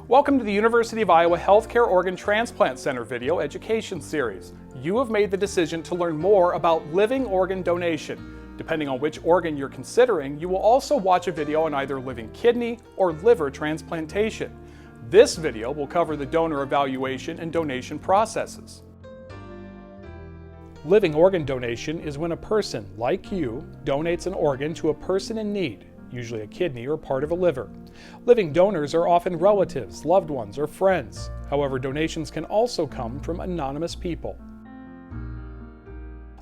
Welcome to the University of Iowa Healthcare Organ Transplant Center video education series. You have made the decision to learn more about living organ donation. Depending on which organ you're considering, you will also watch a video on either living kidney or liver transplantation. This video will cover the donor evaluation and donation processes. Living organ donation is when a person, like you, donates an organ to a person in need, usually a kidney or part of a liver. Living donors are often relatives, loved ones, or friends. However, donations can also come from anonymous people.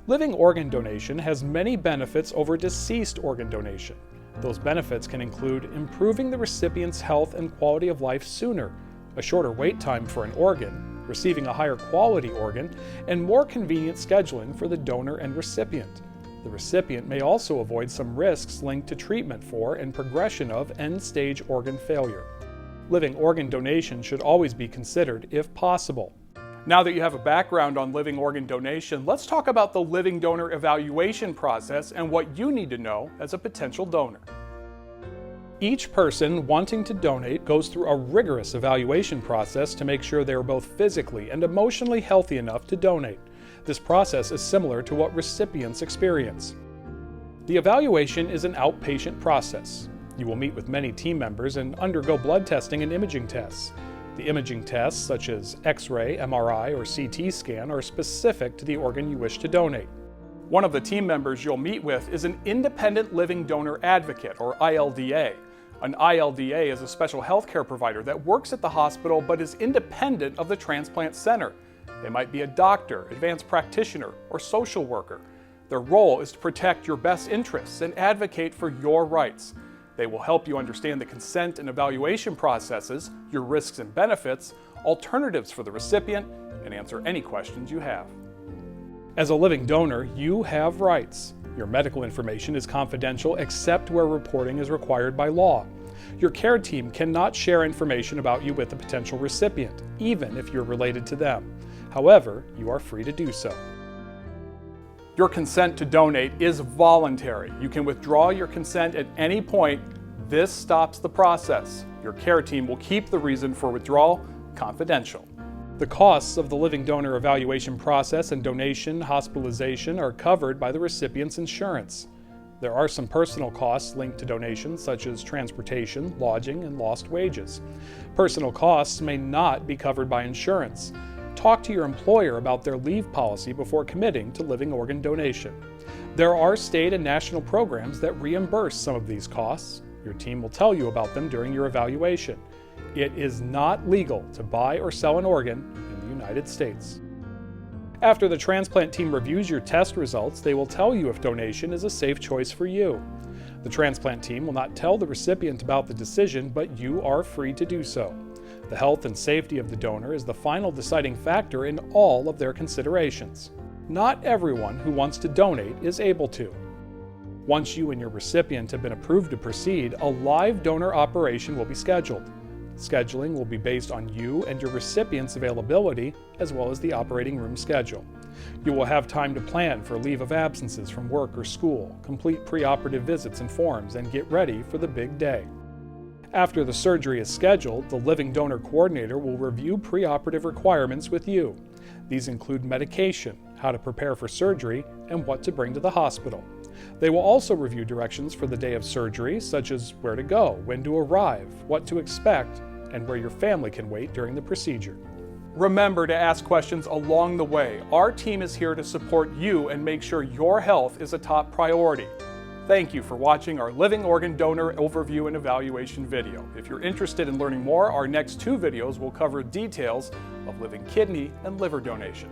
Living organ donation has many benefits over deceased organ donation. Those benefits can include improving the recipient's health and quality of life sooner, a shorter wait time for an organ, receiving a higher quality organ, and more convenient scheduling for the donor and recipient. The recipient may also avoid some risks linked to treatment for and progression of end-stage organ failure. Living organ donation should always be considered if possible. Now that you have a background on living organ donation, let's talk about the living donor evaluation process and what you need to know as a potential donor. Each person wanting to donate goes through a rigorous evaluation process to make sure they are both physically and emotionally healthy enough to donate. This process is similar to what recipients experience. The evaluation is an outpatient process. You will meet with many team members and undergo blood testing and imaging tests. The imaging tests, such as X-ray, MRI, or CT scan, are specific to the organ you wish to donate. One of the team members you'll meet with is an Independent Living Donor Advocate, or ILDA. An ILDA is a special healthcare provider that works at the hospital but is independent of the transplant center. They might be a doctor, advanced practitioner, or social worker. Their role is to protect your best interests and advocate for your rights. They will help you understand the consent and evaluation processes, your risks and benefits, alternatives for the recipient, and answer any questions you have. As a living donor, you have rights. Your medical information is confidential except where reporting is required by law. Your care team cannot share information about you with the potential recipient, even if you're related to them. However, you are free to do so. Your consent to donate is voluntary. You can withdraw your consent at any point. This stops the process. Your care team will keep the reason for withdrawal confidential. The costs of the living donor evaluation process and donation hospitalization are covered by the recipient's insurance. There are some personal costs linked to donations, such as transportation, lodging, and lost wages. Personal costs may not be covered by insurance. Talk to your employer about their leave policy before committing to living organ donation. There are state and national programs that reimburse some of these costs. Your team will tell you about them during your evaluation. It is not legal to buy or sell an organ in the United States. After the transplant team reviews your test results, they will tell you if donation is a safe choice for you. The transplant team will not tell the recipient about the decision, but you are free to do so. The health and safety of the donor is the final deciding factor in all of their considerations. Not everyone who wants to donate is able to. Once you and your recipient have been approved to proceed, a live donor operation will be scheduled. Scheduling will be based on you and your recipient's availability, as well as the operating room schedule. You will have time to plan for leave of absences from work or school, complete preoperative visits and forms, and get ready for the big day. After the surgery is scheduled, the living donor coordinator will review preoperative requirements with you. These include medication, how to prepare for surgery, and what to bring to the hospital. They will also review directions for the day of surgery, such as where to go, when to arrive, what to expect, and where your family can wait during the procedure. Remember to ask questions along the way. Our team is here to support you and make sure your health is a top priority. Thank you for watching our living organ donor overview and evaluation video. If you're interested in learning more, our next two videos will cover details of living kidney and liver donation.